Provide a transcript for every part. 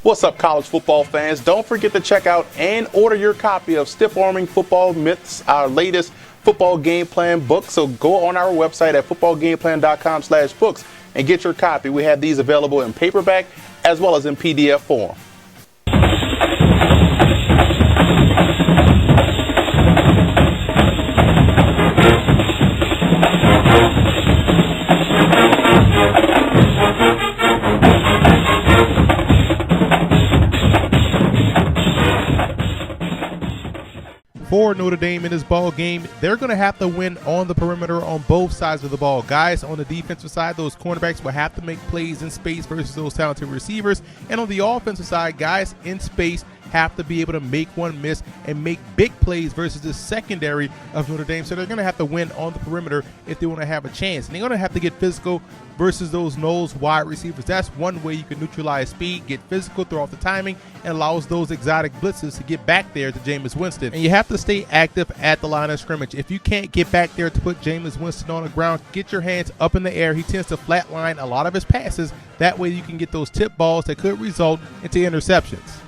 What's up, college football fans? Don't forget to check out and order your copy of Stiff Arming Football Myths, our latest football game plan book. So go on our website at footballgameplan.com/books and get your copy. We have these available in paperback as well as in PDF form. For Notre Dame in this ball game, they're going to have to win on the perimeter on both sides of the ball. Guys, on the defensive side, those cornerbacks will have to make plays in space versus those talented receivers. And on the offensive side, guys in space have to be able to make one miss and make big plays versus the secondary of Notre Dame. So they're going to have to win on the perimeter if they want to have a chance. And they're going to have to get physical versus those nose wide receivers. That's one way you can neutralize speed, get physical, throw off the timing, and allows those exotic blitzes to get back there to Jameis Winston. And you have to stay active at the line of scrimmage. If you can't get back there to put Jameis Winston on the ground, get your hands up in the air. He tends to flatline a lot of his passes. That way you can get those tip balls that could result into interceptions.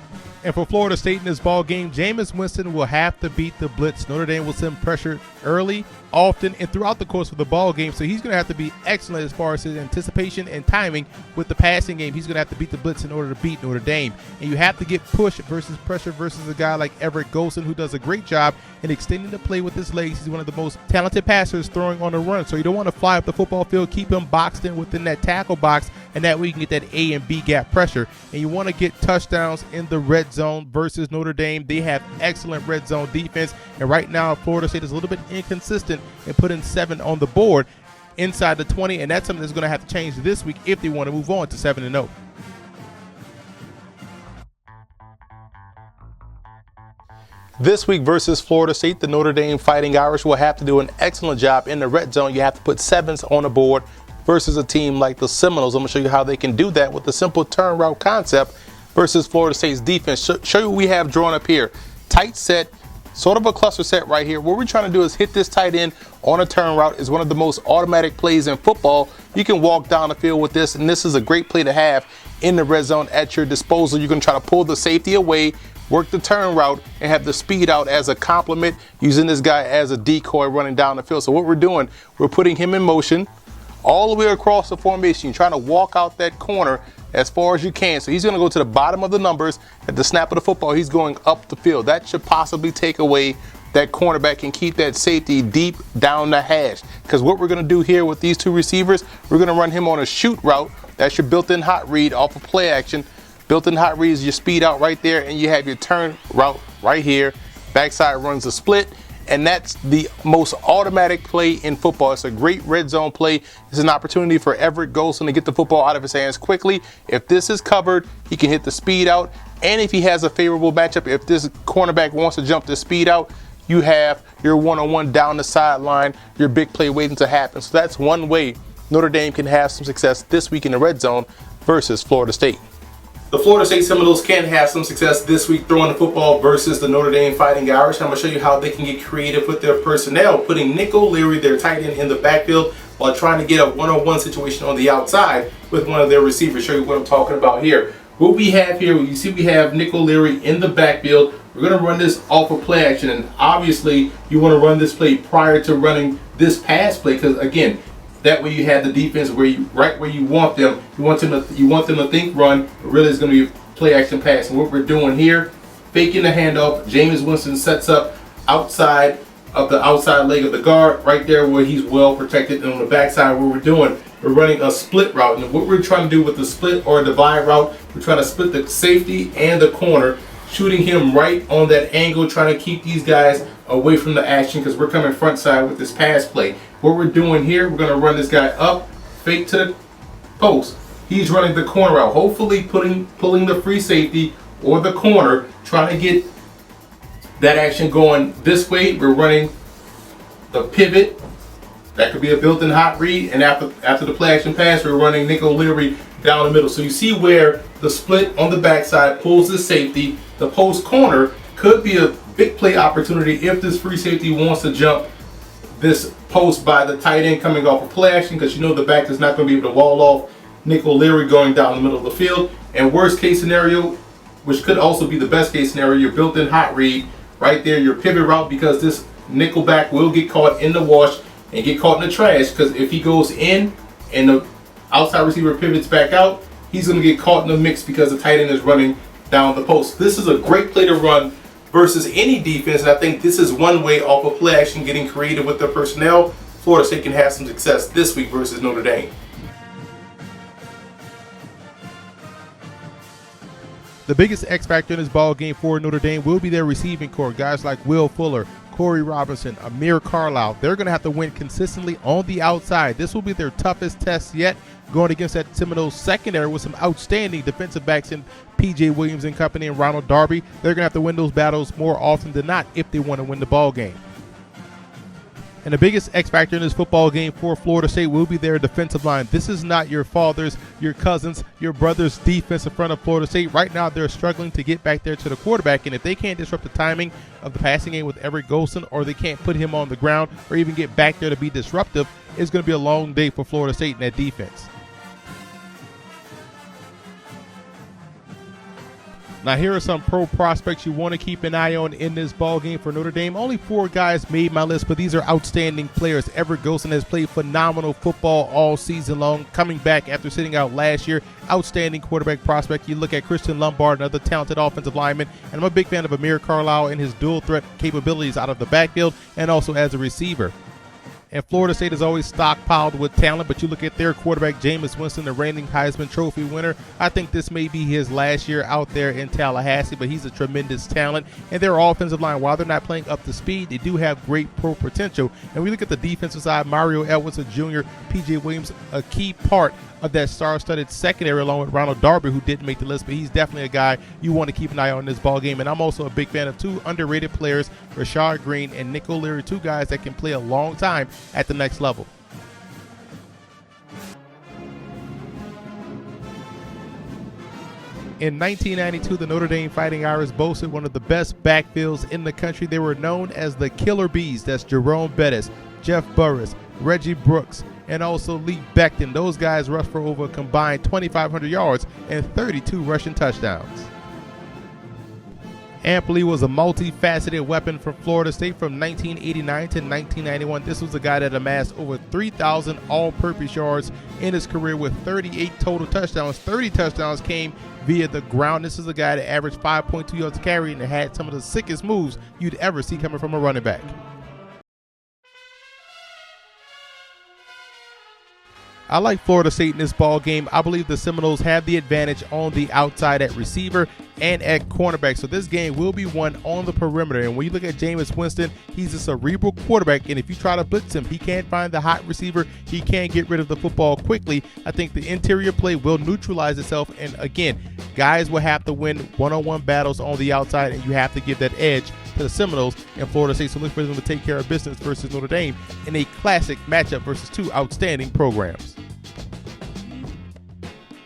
And for Florida State in this ball game, Jameis Winston will have to beat the blitz. Notre Dame will send pressure early, often, and throughout the course of the ball game. So he's going to have to be excellent as far as his anticipation and timing with the passing game. He's going to have to beat the blitz in order to beat Notre Dame. And you have to get push versus pressure versus a guy like Everett Golson, who does a great job in extending the play with his legs. He's one of the most talented passers throwing on the run. So you don't want to fly up the football field, keep him boxed in within that tackle box, and that way you can get that A and B gap pressure. And you want to get touchdowns in the red zone versus Notre Dame. They have excellent red zone defense. And right now, Florida State is a little bit inconsistent and putting 7 on the board inside the 20, and that's something that's going to have to change this week if they want to move on to 7-0. This week versus Florida State, the Notre Dame Fighting Irish will have to do an excellent job in the red zone. You have to put 7s on the board versus a team like the Seminoles. I'm going to show you how they can do that with the simple turn route concept versus Florida State's defense. Show you what we have drawn up here. Tight set, sort of a cluster set right here. What we're trying to do is hit this tight end on a turn route. Is one of the most automatic plays in football. You can walk down the field with this, and this is a great play to have in the red zone at your disposal. You can try to pull the safety away, work the turn route, and have the speed out as a complement, using this guy as a decoy running down the field. So what we're doing, we're putting him in motion all the way across the formation. You're trying to walk out that corner as far as you can. So he's going to go to the bottom of the numbers. At the snap of the football, he's going up the field. That should possibly take away that cornerback and keep that safety deep down the hash. Because what we're going to do here with these two receivers, we're going to run him on a shoot route. That's your built-in hot read off of play action. Built-in hot read is your speed out right there, and you have your turn route right here. Backside runs a split, and that's the most automatic play in football. It's a great red zone play. It's an opportunity for Everett Golson to get the football out of his hands quickly. If this is covered, he can hit the speed out. And if he has a favorable matchup, if this cornerback wants to jump the speed out, you have your one-on-one down the sideline, your big play waiting to happen. So that's one way Notre Dame can have some success this week in the red zone versus Florida State. The Florida State Seminoles can have some success this week throwing the football versus the Notre Dame Fighting Irish. I'm going to show you how they can get creative with their personnel, putting Nick O'Leary, their tight end, in the backfield while trying to get a one-on-one situation on the outside with one of their receivers. Show you what I'm talking about here. What we have here, you see we have Nick O'Leary in the backfield. We're going to run this off of play action, and obviously you want to run this play prior to running this pass play, because again, that way you have the defense where you right where you want them. You want them to think run, but really it's going to be play action pass. And what we're doing here, faking the handoff. Jameis Winston sets up outside of the outside leg of the guard, right there where he's well protected. And on the backside, what we're running a split route. And what we're trying to do with the split or divide route, we're trying to split the safety and the corner, shooting him right on that angle, trying to keep these guys away from the action because we're coming front side with this pass play. What we're doing here, we're going to run this guy up, fake to the post. He's running the corner route, hopefully pulling the free safety or the corner, trying to get that action going this way. We're running the pivot. That could be a built-in hot read. And after the play action pass, we're running Nick O'Leary down the middle. So you see where the split on the backside pulls the safety. The post corner could be a big play opportunity if this free safety wants to jump this post by the tight end coming off of play action, because you know the back is not going to be able to wall off Nick O'Leary going down the middle of the field. And worst case scenario, which could also be the best case scenario, your built-in hot read right there, your pivot route, because this nickelback will get caught in the wash and get caught in the trash, because if he goes in and the outside receiver pivots back out, he's going to get caught in the mix because the tight end is running down the post. This is a great play to run versus any defense, and I think this is one way off of play action, getting creative with their personnel. Florida State can have some success this week versus Notre Dame. The biggest X factor in this ball game for Notre Dame will be their receiving core. Guys like Will Fuller, Corey Robinson, Amir Carlisle. They're going to have to win consistently on the outside. This will be their toughest test yet, going against that Seminoles secondary with some outstanding defensive backs in P.J. Williams and company and Ronald Darby. They're going to have to win those battles more often than not if they want to win the ball game. And the biggest X factor in this football game for Florida State will be their defensive line. This is not your father's, your cousin's, your brother's defense in front of Florida State. Right now, they're struggling to get back there to the quarterback, and if they can't disrupt the timing of the passing game with Everett Golson, or they can't put him on the ground or even get back there to be disruptive, it's going to be a long day for Florida State in that defense. Now, here are some pro prospects you want to keep an eye on in this ball game for Notre Dame. Only 4 guys made my list, but these are outstanding players. Everett Golson has played phenomenal football all season long, coming back after sitting out last year. Outstanding quarterback prospect. You look at Christian Lombard, another talented offensive lineman, and I'm a big fan of Amir Carlisle and his dual threat capabilities out of the backfield and also as a receiver. And Florida State is always stockpiled with talent, but you look at their quarterback, Jameis Winston, the reigning Heisman Trophy winner. I think this may be his last year out there in Tallahassee, but he's a tremendous talent. And their offensive line, while they're not playing up to speed, they do have great pro potential. And we look at the defensive side, Mario Edwards Jr., P.J. Williams, a key part of that star-studded secondary along with Ronald Darby, who didn't make the list, but he's definitely a guy you want to keep an eye on in this ball game. And I'm also a big fan of 2 underrated players, Rashad Green and Nick O'Leary, 2 guys that can play a long time at the next level. In 1992, the Notre Dame Fighting Irish boasted one of the best backfields in the country. They were known as the Killer Bees. That's Jerome Bettis, Jeff Burris, Reggie Brooks, and also Lee Becton. Those guys rushed for over a combined 2,500 yards and 32 rushing touchdowns. Ampley was a multifaceted weapon from Florida State from 1989 to 1991. This was a guy that amassed over 3,000 all-purpose yards in his career with 38 total touchdowns. 30 touchdowns came via the ground. This is a guy that averaged 5.2 yards a carry and had some of the sickest moves you'd ever see coming from a running back. I like Florida State in this ball game. I believe the Seminoles have the advantage on the outside at receiver and at cornerback. So this game will be won on the perimeter. And when you look at Jameis Winston, he's a cerebral quarterback. And if you try to blitz him, he can't find the hot receiver. He can't get rid of the football quickly. I think the interior play will neutralize itself. And again, guys will have to win one-on-one battles on the outside, and you have to give that edge to the Seminoles and Florida State. So look for them to take care of business versus Notre Dame in a classic matchup versus 2 outstanding programs.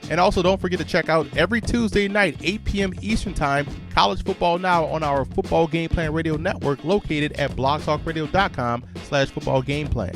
And also, don't forget to check out every Tuesday night, 8 p.m. Eastern Time, College Football Now on our Football Game Plan Radio Network, located at blogtalkradio.com/footballgameplan.